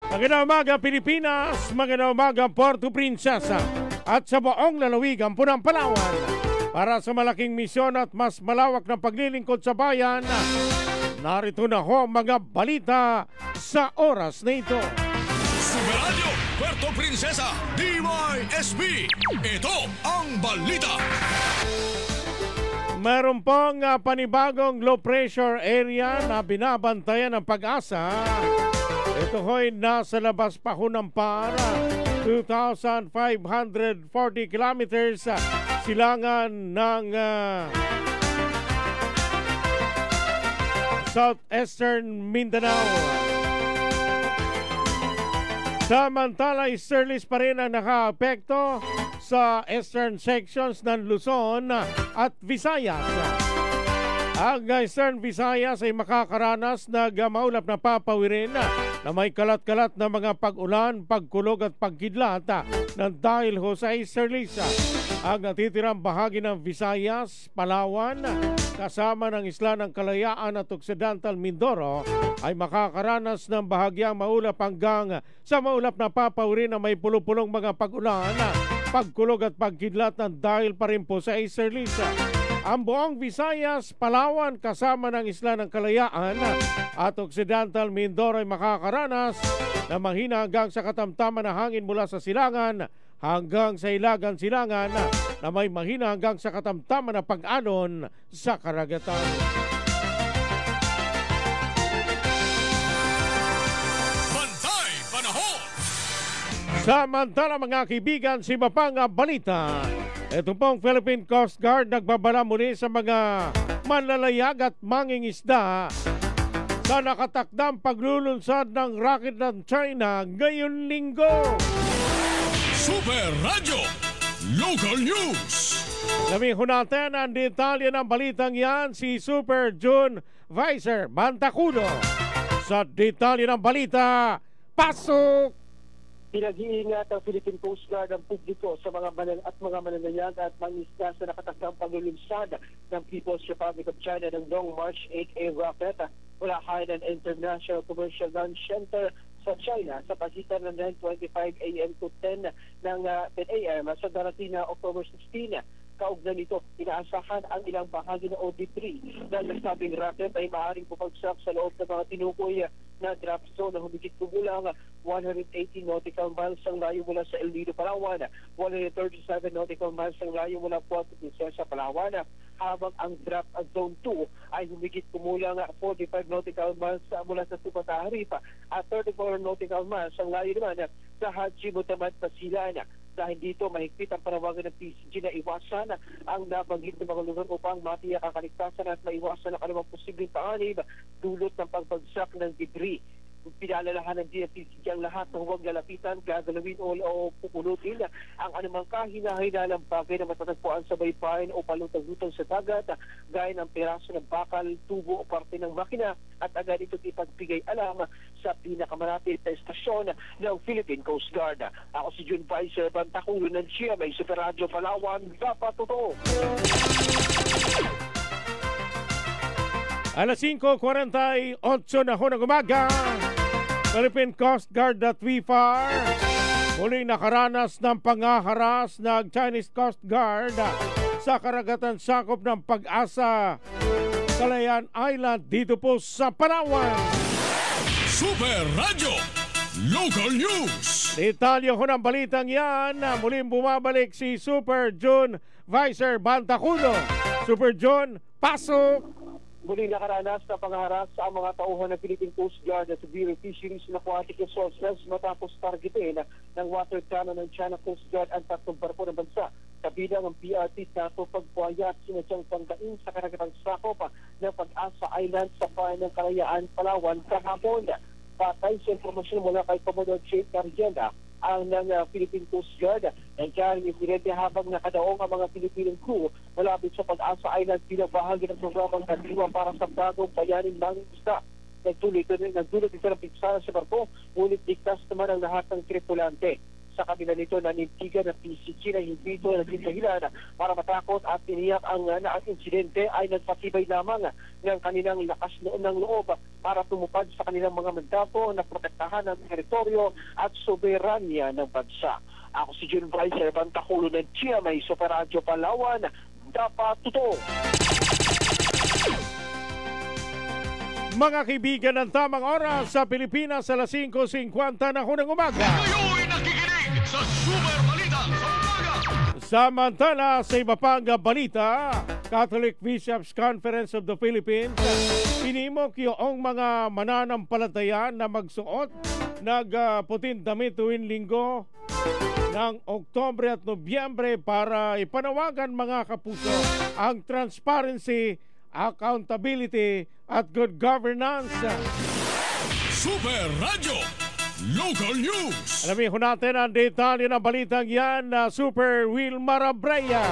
Magandang umaga Pilipinas, magandang umaga Puerto Princesa at sa buong lalawigan po ng Palawan. Para sa malaking misyon at mas malawak na paglilingkod sa bayan, narito na ho mga balita sa oras na ito. Superradyo Puerto Princesa DYSB, ito ang balita. Meron pong panibagong low pressure area na binabantayan ng Pag-asa. Ito ho'y nasa labas pa ho ng para 2,540 kilometers silangan ng southeastern Mindanao. Samantala, easterlies pa rin ang nakaapekto sa eastern sections ng Luzon at Visayas. Ang Eastern Visayas ay makakaranas ng maulap na papawirin na may kalat-kalat na mga pag-ulan, pagkulog at pagkidlat ng dahil ho sa easterlies. Ang natitirang bahagi ng Visayas, Palawan, kasama ng Isla ng Kalayaan at Occidental Mindoro ay makakaranas ng bahagyang maulap hanggang sa maulap na papawirin na may pulupulong mga pag-ulan, pagkulog at pagkidlat ng dahil pa rin po sa easterlies. Ang buong Visayas, Palawan kasama ng Isla ng Kalayaan at Occidental Mindoro ay makakaranas na mahina hanggang sa katamtaman na hangin mula sa silangan hanggang sa ilagan silangan na may mahina hanggang sa katamtaman na pag-alon sa karagatan. Bantay Panahon. Samantala mga kaibigan, si Mapang balita. Ito pong Philippine Coast Guard nagbabala muli sa mga manlalayag at mangingisda sa nakatakdang paglulunsad ng rocket ng China ngayong linggo. Superradyo Local News. Namiho natin ang detalye ng balitang yan si Super June Vicer Bantacudo. Sa detalye ng balita, pasok! Pinag-iingat ang Philippine Coast Guard ang publiko sa mga mananayag at mangisda sa nakatakdang paglulunsad ng People's Republic of China ng Long March 8A rocket mula Hainan International Commercial Launch Center sa China sa pagitan ng 9:25 a.m. to 10 a.m. sa darating na October 16. Kaugnay nito, inaasahan ang ilang bahagi ng OD3 na nasabing rocket ay maaaring pumagsak sa loob ng mga tinukoy na draft zone na humigit kumulang 180 nautical miles ang layo mula sa El Nido, Palawan, 137 nautical miles ang layo mula Puerto Princesa, Palawan, habang ang draft zone 2 ay humigit kumulang 45 nautical miles mula sa Tupata, Haripa at 34 nautical miles ang layo naman sa Haji Mutamat, Pasilan. Dahil dito, mahigpit ang panawagan ng PCG na iwasan ang nabanggit ng mga lugar upang matiyak ang kaligtasan at maiwasan ang anumang posibleng panganib dulot ng pagbagsak ng debris. Pinalalahanan din ng PCG ang lahat na huwag lalapitan, gagalawin o pupulutin ang anumang kahina-hinalang bagay na matatagpuan sa baybayin o palutang-lutang sa dagat, gaya ng piraso ng bakal, tubo o parte ng makina, at agad ito't ipagbigay alam sa pinakamalapit na estasyon ng Philippine Coast Guard. Ako si June Vicer Bantacudo ng GMA Superradyo Palawan, dapat totoo. Alas 5:48 na ho ng umaga. Philippine Coast Guard at VFAR muling nakaranas ng pangaharas ng Chinese Coast Guard sa karagatan sakop ng Pag-asa, Kalayaan Island dito po sa Palawan. Superradyo Local News. Detalye ho ng balitang yan, muling bumabalik si Super June Vicer Bantacudo. Super June, pasok! Muling nakaranas na pangaharas sa mga tauhan ng Philippine Coast Guard at severe fisheries and aquatic resources matapos targetin ng water cannon ng China Coast Guard ang tatlong barko ng bansa. Kabilang ang PRT na pagbuhaya at sinadyang pangdaing sa karagatang sakop ng Pag-asa Island sa bayan ng Kalayaan, Palawan kahapon. Patay sa informasyon mula kay Commodore Jake Carrienda, ang ng Philippine Coast Guard. Nandiyan yung pinente habang nakadaong ang mga Pilipinong crew malapit sa Pag-asa Island bilang bahagi ng programang Kadiwa para sa bagong bayaning mangingisda. Nagdulot ito ng pinsala sa barko, ngunit ligtas naman ang lahat ng tripulante. Sa kabila nito, nanintigan ng PCG na hindi ito naging dahilan para matakot at tiniyak ang insidente ay nagpatibay lamang ng kanilang lakas ng loob para tumupad sa kanilang mga mandato na protektahan ang teritoryo at soberanya ng bansa. Ako si June Vice, Bantakulo ng GMA Super Radio Palawan, dapat totoo. Mga kaibigan, ng tamang oras sa Pilipinas sa alas 5:50 na ng umaga. Kayo'y nakikinig sa Super Balita sa Umaga. Samantala sa iba pang balita, Catholic Bishops Conference of the Philippines pinimok yung mga mananampalataya na magsuot ng puting damit tuwing linggo ng Oktubre at Nobyembre para ipanawagan mga kapuso ang transparency, accountability at good governance. Super Radio Local News. Alamin ho natin ang detalye ng balitang yan na Super Wilmar Abreya.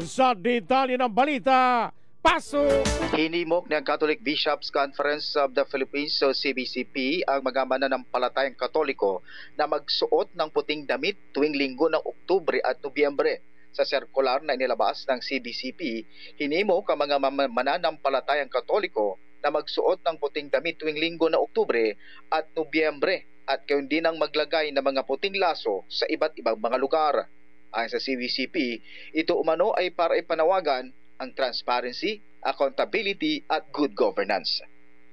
Sa detalye ng balita, pasok! Hinimok ng Catholic Bishops Conference of the Philippines o CBCP ang mga mananampalatayang Katoliko na magsuot ng puting damit tuwing linggo ng Oktubre at Nobyembre. Sa sirkular na inilabas ng CBCP, hinimok ang mga mananampalatayang Katoliko na magsuot ng puting damit tuwing linggo ng Oktubre at Nobyembre at gayon din ang maglagay ng mga puting laso sa iba't ibang mga lugar. Ayon sa CBCP, ito umano ay para ipanawagan ang transparency, accountability at good governance.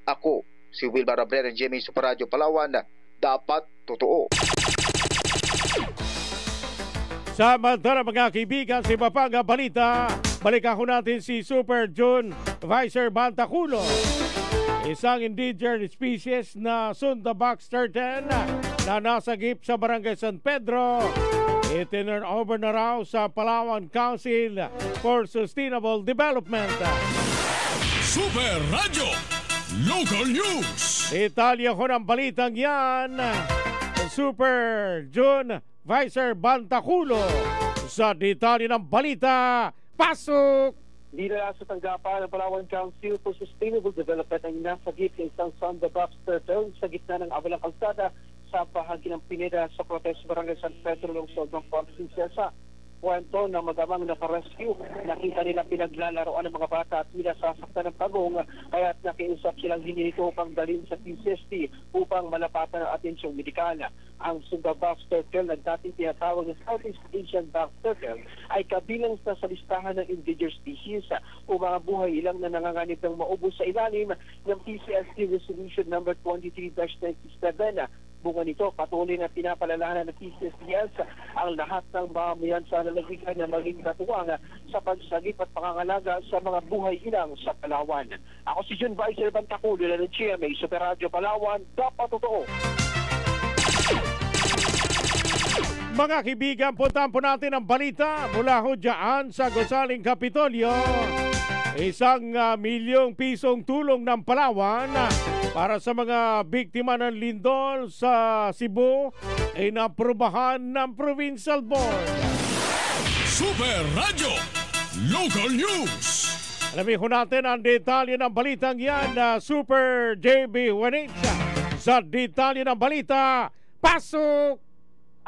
Ako, si Wilmar Abrera ng GMA Super Radio Palawan, dapat totoo. Samantala mga kaibigan, sa iba pang balita, balikan ko natin si Super June Vice Bantakulo. Isang endangered species na Sundabox turtle na nasagip sa Barangay San Pedro. Itinurn over na raw sa Palawan Council for Sustainable Development. Super Radio Local News. Detalye ko ng balitang yan, Super June Vice Bantakulo. Sa detalye ng balita, pasok! Hindi na sa tanggapan ng Palawan Council for Sustainable Development ang nasagip ng isang Sundabox turtle sa gitna ng abalang kalsada sa bahagi ng Pineda sa Protes Barangay San Pedro, lungsod ng Princesa. Kwento ng magamang nakarescue, nakita nila pinaglalaroan ng mga bata at nila sasaktan ng pagong, kaya nakiusap silang hinilito upang dalhin sa PCSD upang malapatan ang atensyong medikal. Ang Sundabox turtle na dating tinatawag na Southeast Asian box turtle ay kabilang sa listahan ng endangered species o mga buhay ilang na nanganganib ng maubos sa ilalim ng PCSD Resolution number 23-97. Bunga nito, patuloy na pinapalalahanan ng PCSDS ang lahat ng mamamayan sa lalawigan na maging katuwang sa pagsagip at pangangalaga sa mga buhay ilang sa Palawan. Ako si June Vice Bantakulo ng GMA Super Radio Palawan, dapat totoo. Mga kaibigan, puntahan po natin ang balita mula ho dyan sa Gosaling Kapitolyo. Isang milyong pisong tulong ng Palawan para sa mga biktima ng lindol sa Cebu ay naprobahan ng Provincial Board. Super Radio Local News. Alamin ho natin ang detalye ng balitang yan na Super JB Juanita. Sa detalye ng balita, pasok!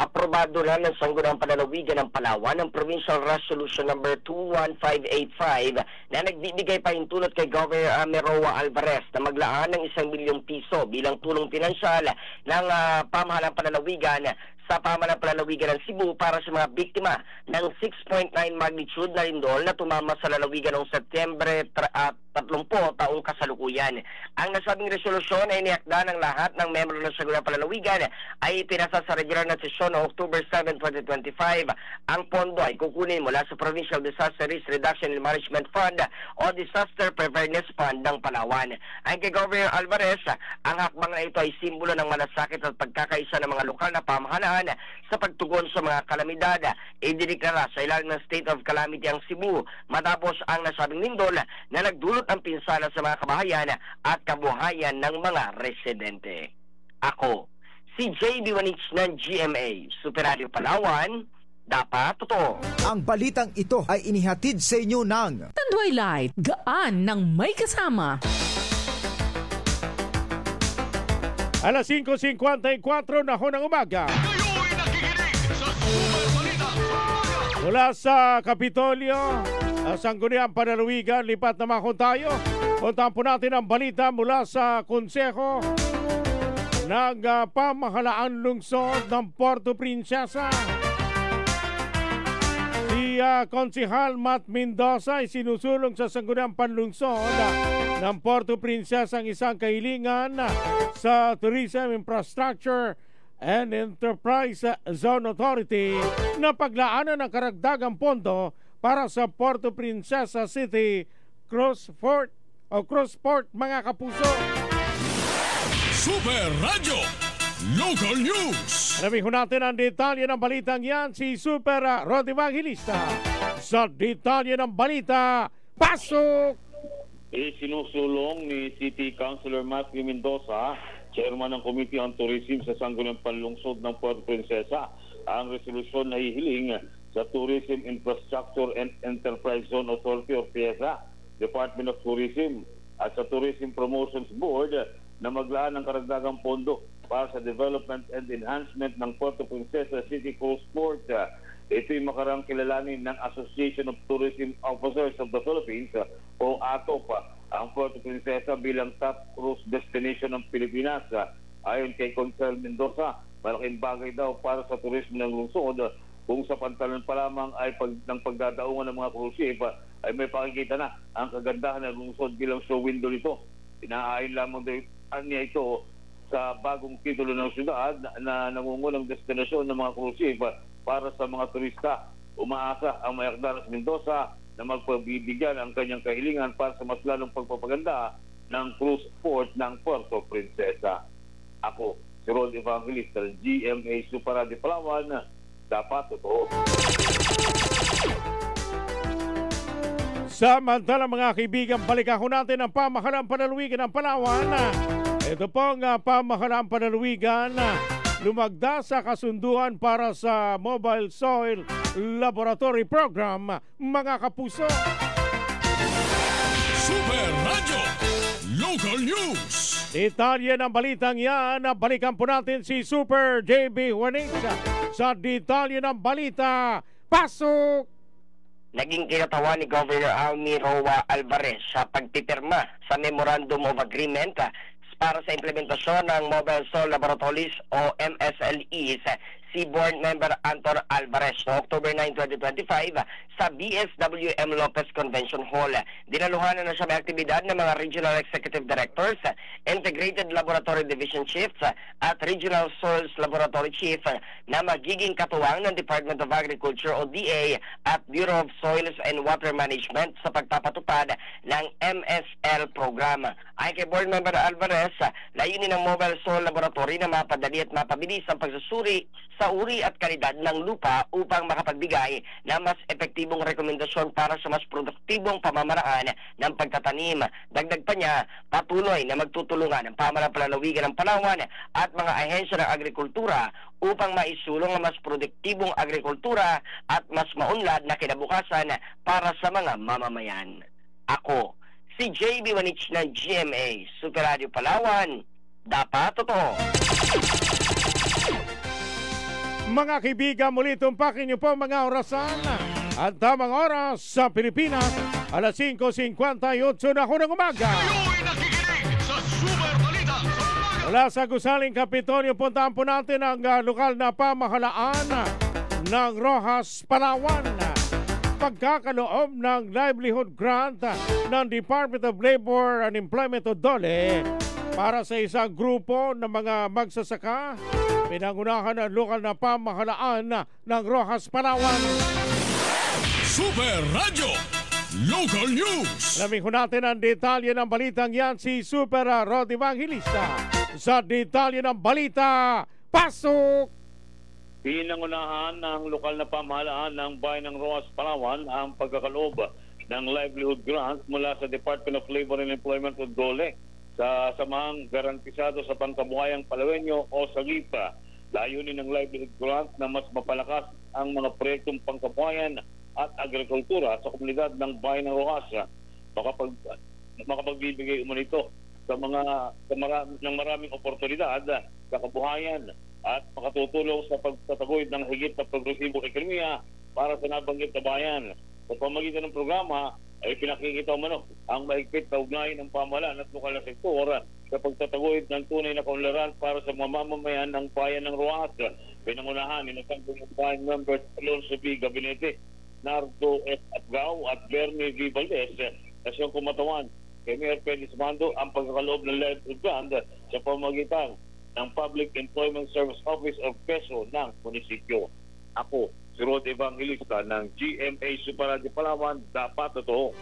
Aprobado na ng Sangguniang Panlalawigan ng Palawan ang Provincial Resolution number 21585 na nagbibigay pahintulot kay Governor Meroa Alvarez na maglaan ng 1 milyong piso bilang tulong pinansyal ng pamahalang panlalawigan sa pamahalang panlalawigan ng Cebu para sa mga biktima ng 6.9 magnitude na lindol na tumama sa lalawigan noong Setyembre 30 taong kasalukuyan. Ang nasabing resolusyon ay inihakda ng lahat ng membro ng Sangguniang Panlalawigan ay pinasa sa regular na sesyon noong October 7, 2025. Ang pondo ay kukunin mula sa Provincial Disaster Risk Reduction and Management Fund o Disaster Preparedness Fund ng Palawan. Ayon kay Governor Alvarez, ang hakbang na ito ay simbolo ng malasakit at pagkakaisa ng mga lokal na pamahalaan sa pagtugon sa mga kalamidad. Idineklara sa ilalim ng State of Calamity ang Cebu matapos ang nasabing lindol na nagdulot ang pinsala sa mga kabahayan at kabuhayan ng mga residente. Ako, si JB Wanich ng GMA Super Radio Palawan, dapat totoo. Ang balitang ito ay inihatid sa inyo ng Tanduay Light, gaan ng may kasama. Alas 5:54 na ho ng umaga. Kayo'y nakikinig sa Super Balita sa Umaga. Mula sa Kapitolyo, Sangguniang Panlalawigan, lipat naman ho tayo Puntahan po natin ang balita mula sa Konseho ng Pamahalaan Lungsod ng Puerto Princesa. Si Konsehal Matt Mendoza ay sinusulong sa Sangguniang Panlungsod ng Puerto Princesa ang isang kahilingan sa Tourism Infrastructure and Enterprise Zone Authority na paglaanan ng karagdagang pondo para sa Puerto Princesa City Crossport mga kapuso. Super Radio Local News. Alamin ho natin ang detalye ng balitang yan si Super Rod Evangelista. Sa detalye ng balita, pasok! Sinusulong ni City Councilor Matthew Mendoza, Chairman ng Committee on Tourism sa Sangguniang Panlungsod ng Puerto Princesa, ang resolusyon na hihiling sa Tourism Infrastructure and Enterprise Zone Authority or PIEZA, Department of Tourism at sa Tourism Promotions Board na maglaan ng karagdagang pondo para sa development and enhancement ng Puerto Princesa City Crossport. Ito'y makarang kilalanin ng Association of Tourism Officers of the Philippines o ATOP ang Puerto Princesa bilang top cruise destination ng Pilipinas. Ayon kay Consel Mendoza, malaking bagay daw para sa turismo ng lungsod kung sa pantalan pa lamang ay ng pagdadaungan ng mga cruise ship ay may pakikita na ang kagandahan ng lungsod bilang show window nito. Inaayon lamang niya ito sa bagong titulo ng syudad na nangungunang destinasyon ng mga cruise ship para sa mga turista. Umaasa ang Mayakdaras Mendoza na magpabibigyan ang kanyang kahilingan para sa mas lalong pagpapaganda ng cruise port ng Puerto Princesa. Ako, si Rod Evangelista, GMA Super Radio Palawan, dapat totoo. Samantala mga kaibigan, balikan ko natin ang pamahalaan panalawigan ng Palawan. Ito pong pamahalaan panalawigan lumagda sa kasunduan para sa Mobile Soil Laboratory Program, mga kapuso. Super Radio Local News. Detalye ng balitang yan, balikan po natin si Super JB Juanix sa detalye ng balita. Pasok! Naging kinatawa ni Governor Roa Alvarez sa pagpipirma sa Memorandum of Agreement para sa implementasyon ng Mobile Soil Laboratories o MSLEs si Board Member Anton Alvarez no October 9, 2025 sa BSWM Lopez Convention Hall. Dinaluhanan na siya may aktibidad ng mga Regional Executive Directors, Integrated Laboratory Division Chiefs at Regional Soils Laboratory Chief na magiging katuwang ng Department of Agriculture o DA at Bureau of Soils and Water Management sa pagpapatupad ng MSL program. Ay kay Board Member Alvarez, layunin ng Mobile Soil Laboratory na mapadali at mapabilis ang pagsusuri sa uri at kalidad ng lupa upang makapagbigay ng mas epektibong rekomendasyon para sa mas produktibong pamamaraan ng pagtatanim. Dagdag pa niya, patuloy na magtutulungan ang pamahalaan panlalawigan ng Palawan at mga ahensya ng agrikultura upang maisulong ang mas produktibong agrikultura at mas maunlad na kinabukasan para sa mga mamamayan. Ako, si JB Juanix ng GMA Super Radio Palawan, dapat totoo. Mga kaibigan, muli tumpakin niyo po mga orasan at tamang oras sa Pilipinas, alas 5:58 na ho ng umaga. Kayo'y nakikinig sa Super Balita sa Umaga. Mula sa Gusaling Kapitolyo, puntahan po natin ang lokal na pamahalaan ng Roxas, Palawan. Pagkakaloob ng livelihood grant ng Department of Labor and Employment o DOLE para sa isang grupo ng mga magsasaka, pinangunahan ng lokal na pamahalaan ng Roxas, Palawan. Super Radio Local News. Alamin ko natin ang detalye ng balitang yan si Super Rod Evangelista. Sa detalye ng balita, pasok! Pinangunahan ng lokal na pamahalaan ng bayan ng Roxas, Palawan ang pagkakaloob ng livelihood grant mula sa Department of Labor and Employment o DOLE sa samahang garantisado sa pangkabuhayang Palawenyo o SAGIPA. Layunin ng livelihood grant na mas mapalakas ang mga proyektong pangkabuhayan at agrikultura sa komunidad ng bayan ng Roxas. Makapagbibigay umunito sa ng maraming oportunidad sa kabuhayan at makatutulong sa pagtataguyod ng higit na progresibong ekonomiya para sa nabanggit na bayan. Sa pamagitan ng programa ay pinakikita umano ang mahigpit na ugnayan ng pamahalaan at lokal na sektor sa pagtataguyod ng tunay na kaunlaran para sa mga mamamayan ng bayan ng Rojas. Pinangunahan ni Sangguniang Bayan Members Alonso B. Gabinete, Nardo F. Atgao at Bernie V. Valdez na siyang kumatawan kay Mayor Felix Mando ang pagkakaloob ng lead grant sa pamagitan ng Public Employment Service Office of Quezon ng munisipyo. Ako, si Rod Evangelista ng GMA Super Radio Palawan, dapat totoo.